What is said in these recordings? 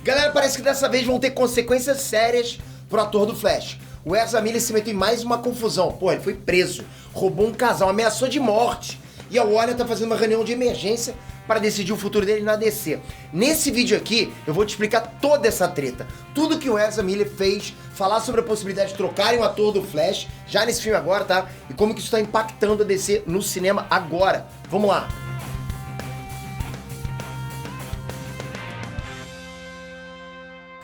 Galera, parece que dessa vez vão ter consequências sérias pro ator do Flash. O Ezra Miller se meteu em mais uma confusão. Pô, ele foi preso, roubou um casal, ameaçou de morte. E a Warner tá fazendo uma reunião de emergência para decidir o futuro dele na DC. Nesse vídeo aqui, eu vou te explicar toda essa treta. Tudo que o Ezra Miller fez, falar sobre a possibilidade de trocarem o ator do Flash, já nesse filme agora, tá? E como que isso tá impactando a DC no cinema agora. Vamos lá.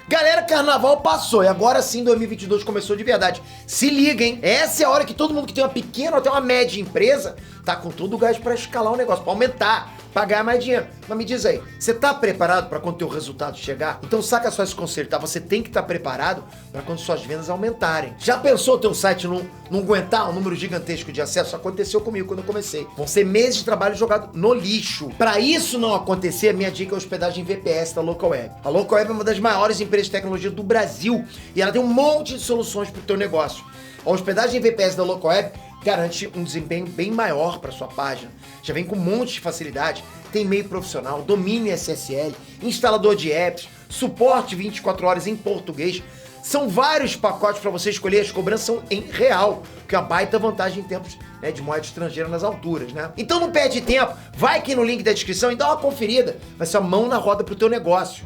Galera, carnaval passou e agora sim 2022 começou de verdade. Se liga, hein? Essa é a hora que todo mundo que tem uma pequena ou até uma média empresa tá com todo o gás pra escalar o negócio, pra aumentar, pra ganhar mais dinheiro. Mas me diz aí, você tá preparado pra quando teu resultado chegar? Então saca só esse conselho, tá? Você tem que estar preparado pra quando suas vendas aumentarem. Já pensou teu site não aguentar um número gigantesco de acesso? Aconteceu comigo quando eu comecei. Vão ser meses de trabalho jogado no lixo. Pra isso não acontecer, a minha dica é a hospedagem VPS da Localweb. A Localweb é uma das maiores empresas de tecnologia do Brasil e ela tem um monte de soluções pro teu negócio. A hospedagem VPS da Localweb garante um desempenho bem maior para sua página. Já vem com um monte de facilidade, tem e-mail profissional, domínio SSL, instalador de apps, suporte 24 horas em português. São vários pacotes para você escolher, as cobranças são em real, que é uma baita vantagem em tempos de moeda estrangeira nas alturas, né? Então não perde tempo, vai aqui no link da descrição e dá uma conferida. Vai ser uma mão na roda pro teu negócio.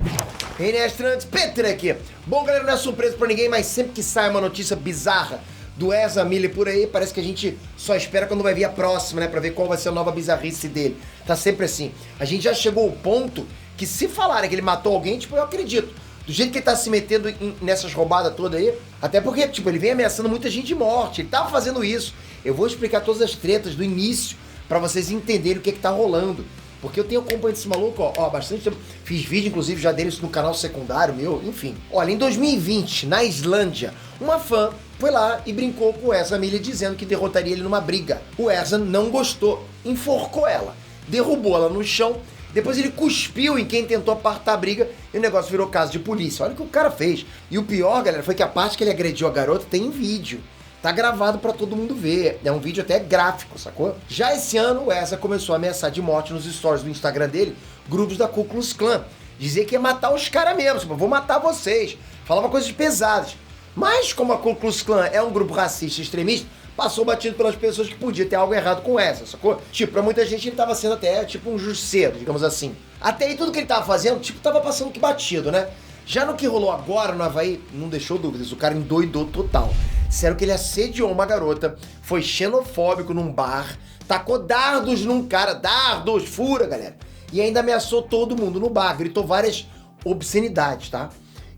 Enestrantes, Petra aqui. Bom, galera, não é surpresa pra ninguém, mas sempre que sai uma notícia bizarra do Ezra Miller por aí, parece que a gente só espera quando vai vir a próxima, né? Pra ver qual vai ser a nova bizarrice dele. Tá sempre assim. A gente já chegou ao ponto que se falarem que ele matou alguém, tipo, eu acredito. Do jeito que ele tá se metendo nessas roubadas todas aí, até porque, tipo, ele vem ameaçando muita gente de morte, ele tava fazendo isso. Eu vou explicar todas as tretas do início pra vocês entenderem o que tá rolando. Porque eu tenho acompanhado esse maluco, ó, bastante tempo. Fiz vídeo, inclusive, já deles no canal secundário meu, enfim. Olha, em 2020, na Islândia, uma fã foi lá e brincou com o Ezra Miller dizendo que derrotaria ele numa briga. O Ezra não gostou, enforcou ela, derrubou ela no chão, depois ele cuspiu em quem tentou apartar a briga e o negócio virou caso de polícia. Olha o que o cara fez. E o pior, galera, foi que a parte que ele agrediu a garota tem em vídeo. Tá gravado pra todo mundo ver. É um vídeo até gráfico, sacou? Já esse ano, o Ezra começou a ameaçar de morte nos stories do Instagram dele grupos da Ku Klux Klan. Dizia que ia matar os caras mesmo, tipo, vou matar vocês. Falava coisas pesadas. Mas como a Ku Klux Klan é um grupo racista e extremista, passou batido pelas pessoas que podia ter algo errado com essa, sacou? Tipo, pra muita gente ele tava sendo até tipo um justiceiro, digamos assim. Até aí tudo que ele tava fazendo, tipo, tava passando que batido, né? Já no que rolou agora no Havaí, não deixou dúvidas, o cara endoidou total. Disseram que ele assediou uma garota, foi xenofóbico num bar, tacou dardos num cara, dardos, fura, galera. E ainda ameaçou todo mundo no bar, gritou várias obscenidades, tá?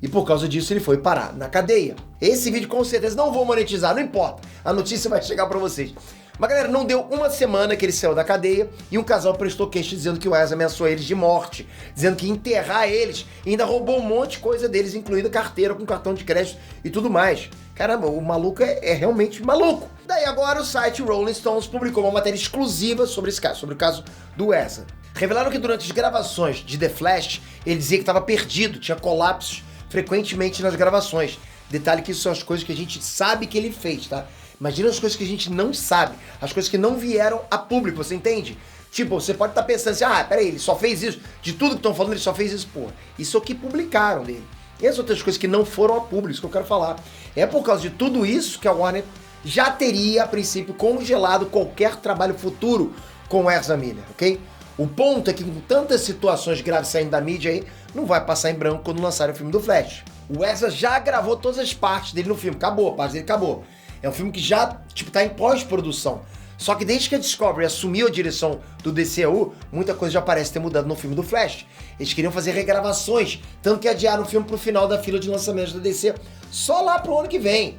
E por causa disso ele foi parar na cadeia. Esse vídeo com certeza não vou monetizar, não importa. A notícia vai chegar pra vocês. Mas galera, não deu uma semana que ele saiu da cadeia e um casal prestou queixa dizendo que o Ezra ameaçou eles de morte, dizendo que ia enterrar eles e ainda roubou um monte de coisa deles, incluindo carteira com cartão de crédito e tudo mais. Caramba, o maluco é realmente maluco. Daí agora o site Rolling Stones publicou uma matéria exclusiva sobre esse caso, sobre o caso do Ezra. Revelaram que durante as gravações de The Flash, ele dizia que estava perdido, tinha colapsos frequentemente nas gravações. Detalhe que isso são as coisas que a gente sabe que ele fez, tá? Imagina as coisas que a gente não sabe, as coisas que não vieram a público, você entende? Tipo, você pode estar pensando assim, peraí, ele só fez isso, de tudo que estão falando ele só fez isso, porra. Isso é o que publicaram dele. E as outras coisas que não foram a público, isso que eu quero falar. É por causa de tudo isso que a Warner já teria, a princípio, congelado qualquer trabalho futuro com o Ezra Miller, ok? O ponto é que com tantas situações graves saindo da mídia aí, não vai passar em branco quando lançarem o filme do Flash. O Ezra já gravou todas as partes dele no filme, acabou, a parte dele acabou. É um filme que já, tipo, tá em pós-produção. Só que desde que a Discovery assumiu a direção do DCU, muita coisa já parece ter mudado no filme do Flash. Eles queriam fazer regravações, tanto que adiaram o filme pro final da fila de lançamentos da DC, só lá pro ano que vem.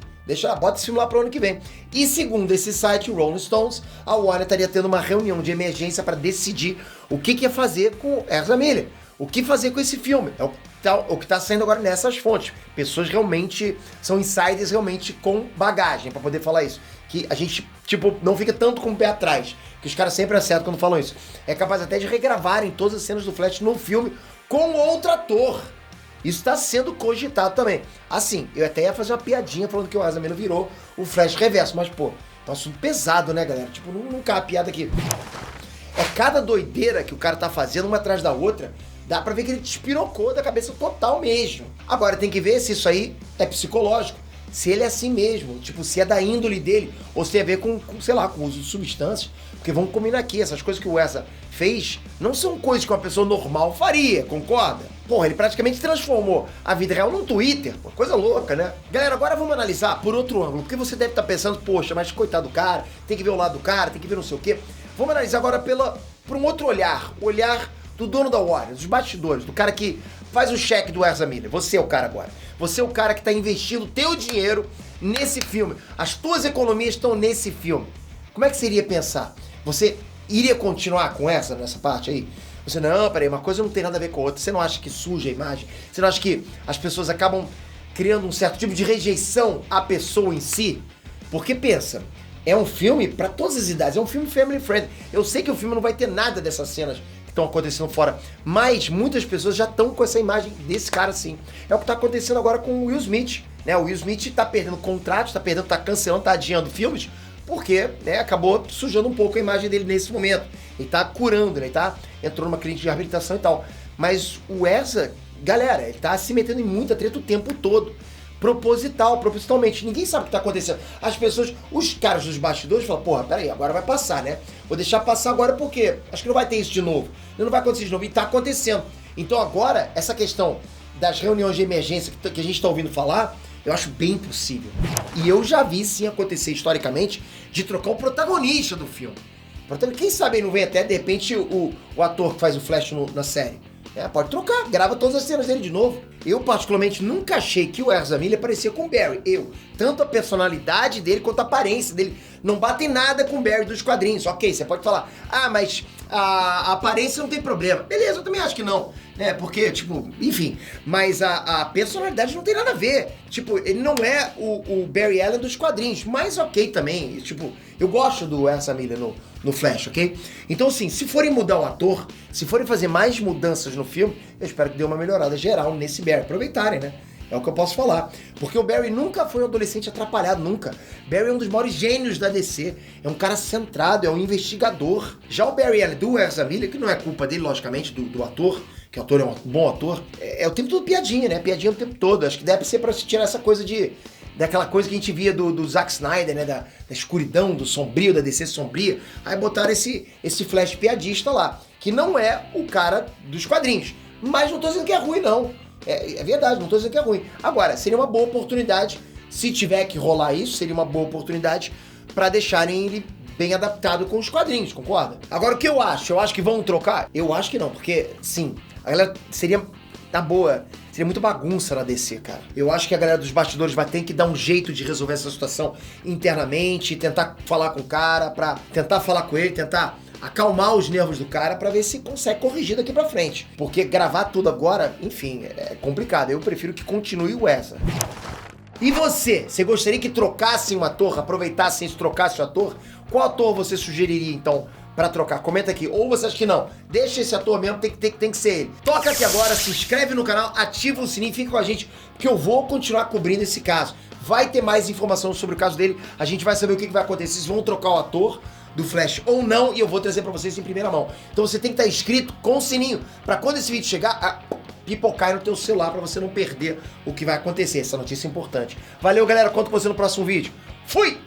Bota esse filme lá pro ano que vem. E segundo esse site, o Rolling Stones, a Warner estaria tendo uma reunião de emergência para decidir o que ia fazer com o Ezra Miller. O que fazer com esse filme? É o que tá saindo agora nessas fontes. Pessoas realmente, são insiders realmente com bagagem para poder falar isso. Que a gente, tipo, não fica tanto com o pé atrás. Que os caras sempre acertam quando falam isso. É capaz até de regravarem todas as cenas do Flash no filme com outro ator. Isso está sendo cogitado também. Assim, eu até ia fazer uma piadinha falando que o Ezra Miller virou o Flash reverso. Mas, pô, é um assunto pesado, né, galera? Tipo, não cabe a piada aqui. É cada doideira que o cara tá fazendo uma atrás da outra. Dá pra ver que ele despirocou da cabeça total mesmo. Agora tem que ver se isso aí é psicológico. Se ele é assim mesmo, tipo, se é da índole dele, ou se tem a ver com, sei lá, com o uso de substâncias. Porque vamos combinar aqui, essas coisas que o Wesa fez não são coisas que uma pessoa normal faria, concorda? Porra, ele praticamente transformou a vida real num Twitter, uma coisa louca, né? Galera, agora vamos analisar por outro ângulo, porque você deve estar pensando, poxa, mas coitado do cara, tem que ver o lado do cara, tem que ver não sei o quê. Vamos analisar agora por um outro olhar, o olhar do dono da Warner, dos bastidores, do cara que faz o cheque do Ezra Miller. Você é o cara agora. Você é o cara que tá investindo teu dinheiro nesse filme. As tuas economias estão nesse filme. Como é que você iria pensar? Você iria continuar com nessa parte aí? Você, não, peraí, uma coisa não tem nada a ver com a outra. Você não acha que suja a imagem? Você não acha que as pessoas acabam criando um certo tipo de rejeição à pessoa em si? Porque pensa, é um filme pra todas as idades, é um filme family friendly. Eu sei que o filme não vai ter nada dessas cenas que estão acontecendo fora, mas muitas pessoas já estão com essa imagem desse cara assim. É o que tá acontecendo agora com o Will Smith, né? O Will Smith tá perdendo contratos, tá cancelando, tá adiando filmes, porque, né, acabou sujando um pouco a imagem dele nesse momento. Ele tá curando, né? Entrou numa clínica de reabilitação e tal. Mas o Ezra, galera, ele tá se metendo em muita treta o tempo todo. Propositalmente. Ninguém sabe o que tá acontecendo. As pessoas, os caras dos bastidores falam, porra, peraí, agora vai passar, né? Vou deixar passar agora porque acho que não vai ter isso de novo. Não vai acontecer de novo. E tá acontecendo. Então agora, essa questão das reuniões de emergência que a gente tá ouvindo falar, eu acho bem possível. E eu já vi sim acontecer historicamente de trocar o protagonista do filme. Portanto, quem sabe aí não vem até, de repente, o ator que faz o Flash na série. Pode trocar, grava todas as cenas dele de novo. Eu, particularmente, nunca achei que o Ezra Miller parecia com o Barry. Tanto a personalidade dele quanto a aparência dele não batem nada com o Barry dos quadrinhos. Ok, você pode falar, mas a aparência não tem problema. Beleza, eu também acho que não. Porque, tipo, enfim. Mas a personalidade não tem nada a ver. Tipo, ele não é o Barry Allen dos quadrinhos. Mas ok também. Tipo, eu gosto do Ezra Miller no Flash, ok? Então, assim, se forem mudar o ator, se forem fazer mais mudanças no filme, eu espero que dê uma melhorada geral nesse Barry. Aproveitarem, né? É o que eu posso falar. Porque o Barry nunca foi um adolescente atrapalhado, nunca. Barry é um dos maiores gênios da DC. É um cara centrado, é um investigador. Já o Barry Allen do Ezra Miller, que não é culpa dele, logicamente, do ator, que o ator é um bom ator, é o tempo todo piadinha, né? Piadinha o tempo todo. Acho que deve ser pra se tirar essa coisa daquela coisa que a gente via do Zack Snyder, né? Da escuridão, do sombrio, da DC sombria. Aí botaram esse Flash piadista lá, que não é o cara dos quadrinhos. Mas não tô dizendo que é ruim, não. É verdade, não tô dizendo que é ruim. Agora, seria uma boa oportunidade, se tiver que rolar isso, seria uma boa oportunidade pra deixarem ele bem adaptado com os quadrinhos, concorda? Agora, o que eu acho? Eu acho que vão trocar? Eu acho que não, porque, sim, a galera seria, na boa, seria muito bagunça na DC, cara. Eu acho que a galera dos bastidores vai ter que dar um jeito de resolver essa situação internamente, tentar falar com o cara, pra tentar falar com ele, tentar acalmar os nervos do cara pra ver se consegue corrigir daqui pra frente. Porque gravar tudo agora, enfim, é complicado. Eu prefiro que continue o Ezra. E você? Você gostaria que trocassem um ator, aproveitassem isso, trocassem o ator? Qual ator você sugeriria, então, pra trocar? Comenta aqui. Ou você acha que não? Deixa esse ator mesmo, tem que ser ele. Toca aqui agora, se inscreve no canal, ativa o sininho, fica com a gente, porque eu vou continuar cobrindo esse caso. Vai ter mais informação sobre o caso dele, a gente vai saber o que vai acontecer, se vão trocar o ator do Flash ou não, e eu vou trazer pra vocês em primeira mão. Então você tem que estar inscrito com o sininho, pra quando esse vídeo chegar, pipocar no teu celular pra você não perder o que vai acontecer, essa notícia é importante. Valeu, galera, conto com você no próximo vídeo. Fui!